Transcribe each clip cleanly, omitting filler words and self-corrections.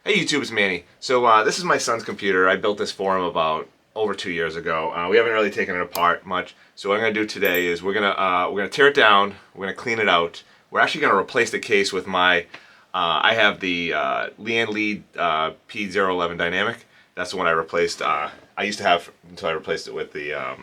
Hey YouTube, it's Manny. So this is my son's computer. I built this for him about over 2 years ago. We haven't really taken it apart much. So what I'm gonna do today is we're gonna tear it down. We're gonna clean it out. We're actually gonna replace the case with my. I have the Lian lead P011 dynamic. That's the one I replaced. I used to have until I replaced it with the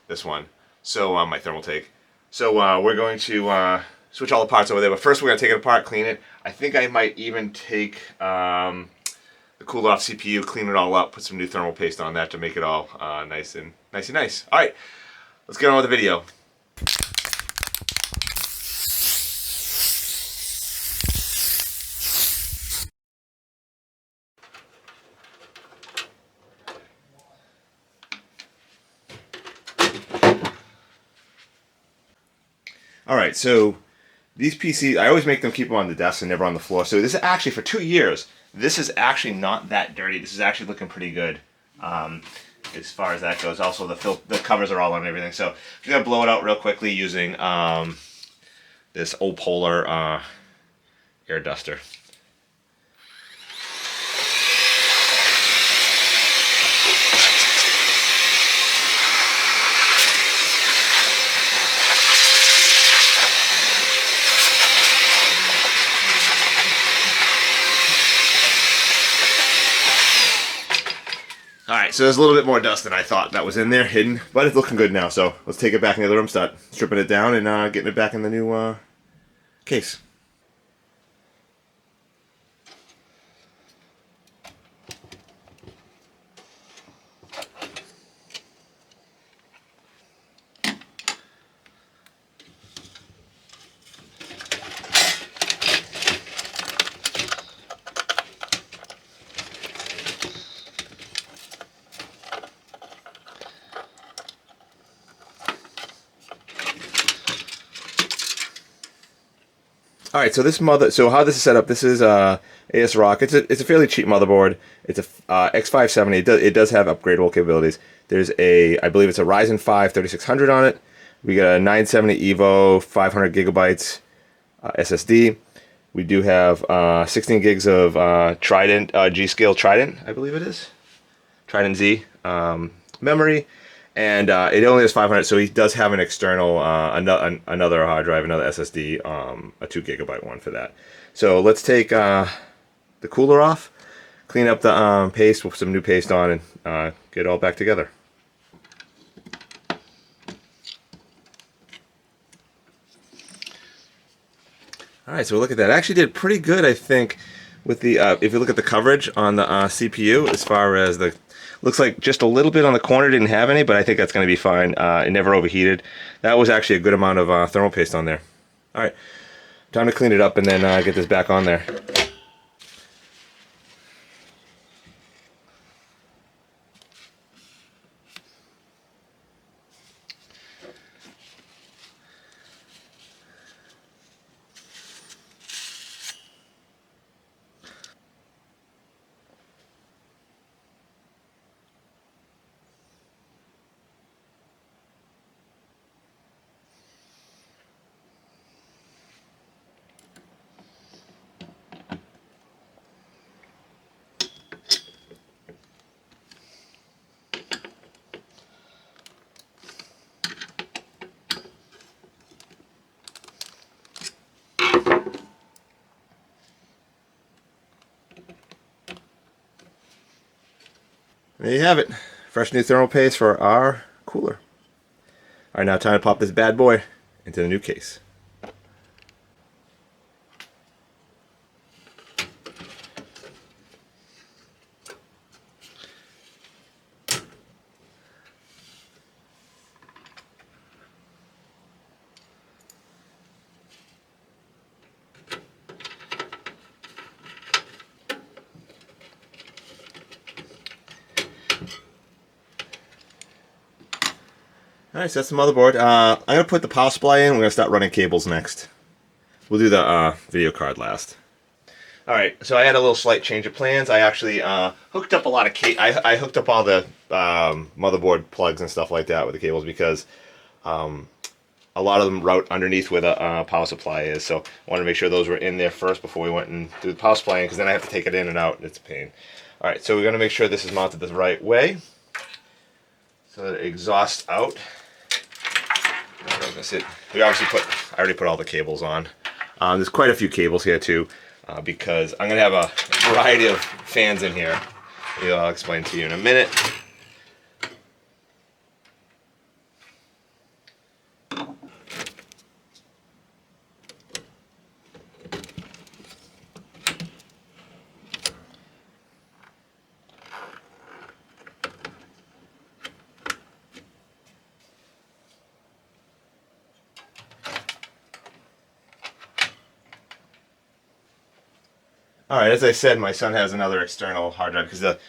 this one. So my thermal take. So we're going to switch all the parts over there. But first we're going to take it apart, clean it. I think I might even take the cooled off CPU, clean it all up, put some new thermal paste on that to make it all nice and nice. All right, let's get on with the video. All right, so these PCs, I always make them keep them on the desk and never on the floor. So this is actually for 2 years. This is actually not that dirty. This is actually looking pretty good as far as that goes. Also, the covers are all on everything. So I'm gonna blow it out real quickly using this old Polar air duster. Alright, so there's a little bit more dust than I thought that was in there, hidden, but it's looking good now, so let's take it back into the room, start stripping it down, and getting it back in the new case. All right, so how this is set up, this is ASRock. It's a fairly cheap motherboard. It's a X570. It does have upgradable capabilities. There's I believe it's a Ryzen 5 3600 on it. We got a 970 Evo 500 gigabytes SSD. We do have 16 gigs of Trident G-Scale Trident, I believe it is. Trident Z memory. And it only has 500, so he does have an external, another hard drive, another SSD, a 2 gigabyte one for that. So let's take the cooler off, clean up the paste, with some new paste on, and get it all back together. All right, so look at that. I actually did pretty good, I think, with the if you look at the coverage on the CPU, as far as the looks like just a little bit on the corner didn't have any, but I think that's going to be fine. It never overheated. That was actually a good amount of thermal paste on there. All right, time to clean it up and then get this back on there. There you have it. Fresh new thermal paste for our cooler. All right, now time to pop this bad boy into the new case. Alright, so that's the motherboard. I'm going to put the power supply in. We're going to start running cables next. We'll do the video card last. Alright, so I had a little slight change of plans. I actually hooked up a lot of I hooked up all the motherboard plugs and stuff like that with the cables because a lot of them route underneath where the power supply is. So I wanted to make sure those were in there first before we went and do the power supply, because then I have to take it in and out, and it's a pain. All right, so we're going to make sure this is mounted the right way, so that it exhausts out. We obviously I already put all the cables on. There's quite a few cables here too, because I'm going to have a variety of fans in here. I'll explain to you in a minute. All right, as I said, my son has another external hard drive because the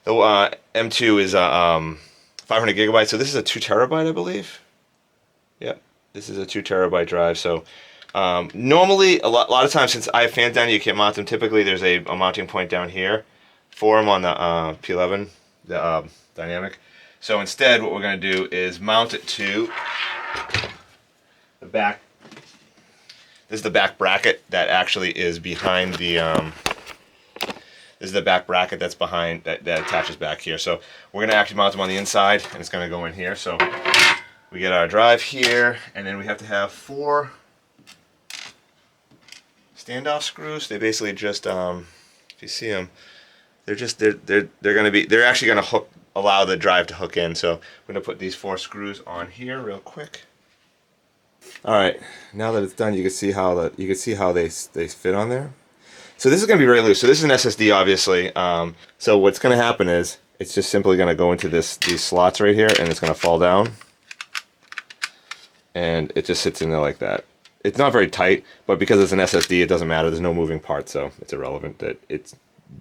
M2 is 500 gigabytes. So this is a 2 terabyte, I believe. Yep, this is a 2 terabyte drive. So normally, a lot of times, since I have fans down, you can't mount them. Typically, there's a mounting point down here for them on the P11, the dynamic. So instead, what we're going to do is mount it to the back. This is the back bracket that actually is behind the. This is the back bracket that's behind that attaches back here. So we're going to actually mount them on the inside, and it's going to go in here. So we get our drive here, and then we have to have 4 standoff screws. They basically just, if you see them, they're actually going to allow the drive to hook in. So we're going to put these 4 screws on here real quick. All right, now that it's done, you can see how they fit on there. So this is going to be very loose. So this is an SSD, obviously. So what's going to happen is it's just simply going to go into these slots right here, and it's going to fall down, and it just sits in there like that. It's not very tight, but because it's an SSD, it doesn't matter. There's no moving parts, so it's irrelevant. If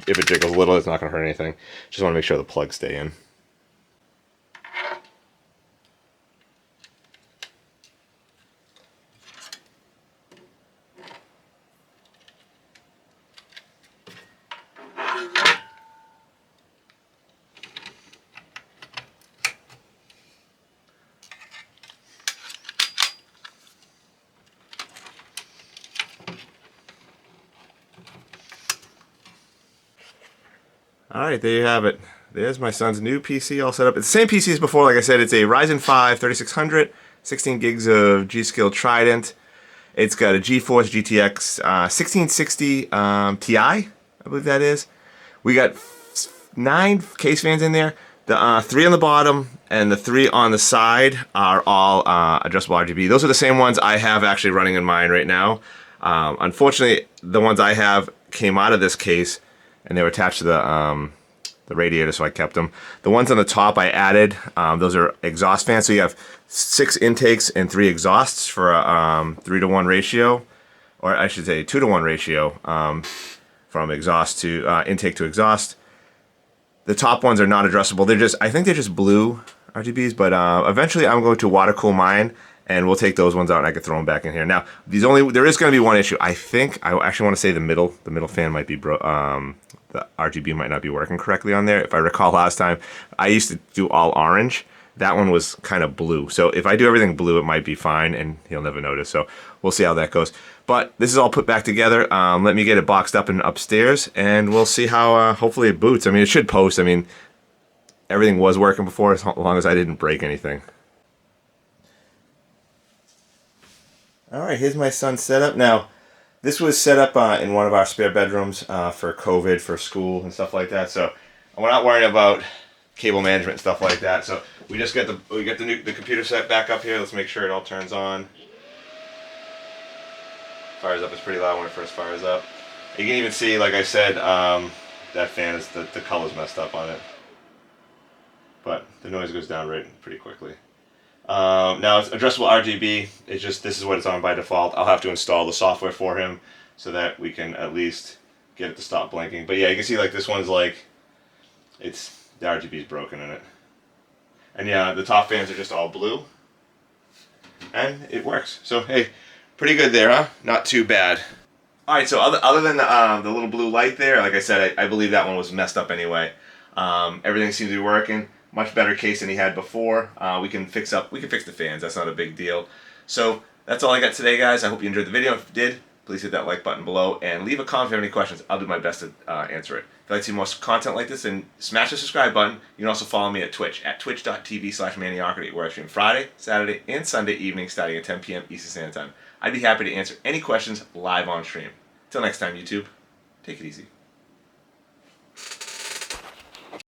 it jiggles a little, it's not going to hurt anything. Just want to make sure the plugs stay in. All right, there you have it. There's my son's new PC all set up. It's the same PC as before. Like I said, it's a Ryzen 5 3600, 16 gigs of G-Skill Trident. It's got a GeForce GTX 1660 Ti, I believe that is. We got 9 case fans in there. The 3 on the bottom and the 3 on the side are all adjustable RGB. Those are the same ones I have actually running in mine right now. Unfortunately, the ones I have came out of this case, and they were attached to the radiator, so I kept them. The ones on the top I added. Those are exhaust fans, so you have 6 intakes and 3 exhausts for a 3-to-1 ratio, or I should say 2-to-1 ratio from exhaust to intake to exhaust. The top ones are not adjustable. I think they're just blue RGBs, but eventually I'm going to water cool mine, and we'll take those ones out and I can throw them back in here. Now, there is going to be one issue. I think I actually want to say the middle fan might be the RGB might not be working correctly on there. If I recall last time, I used to do all orange. That one was kind of blue. So if I do everything blue, it might be fine, and he'll never notice. So we'll see how that goes. But this is all put back together. Let me get it boxed up and upstairs, and we'll see how hopefully it boots. I mean, it should post. I mean, everything was working before, as long as I didn't break anything. All right, here's my son's setup. Now, this was set up in one of our spare bedrooms for COVID, for school and stuff like that. So we're not worrying about cable management and stuff like that. So we just get the computer set back up here. Let's make sure it all turns on. Fires up. It's pretty loud when it first fires up. You can even see, like I said, that fan is the color's messed up on it, but the noise goes down pretty quickly. Now it's adjustable RGB. It's just, this is what it's on by default. I'll have to install the software for him so that we can at least get it to stop blinking. But yeah, you can see like this one's like, the RGB's broken in it. And yeah, the top fans are just all blue. And it works. So hey, pretty good there, huh? Not too bad. Alright, so other than the little blue light there, like I said, I believe that one was messed up anyway. Everything seems to be working. Much better case than he had before. We can fix the fans. That's not a big deal. So that's all I got today, guys. I hope you enjoyed the video. If you did, please hit that like button below and leave a comment if you have any questions. I'll do my best to answer it. If you'd like to see more content like this, then smash the subscribe button. You can also follow me at Twitch at twitch.tv/Maniocrity, where I stream Friday, Saturday, and Sunday evenings starting at 10 p.m. Eastern Standard Time. I'd be happy to answer any questions live on stream. Till next time, YouTube, take it easy.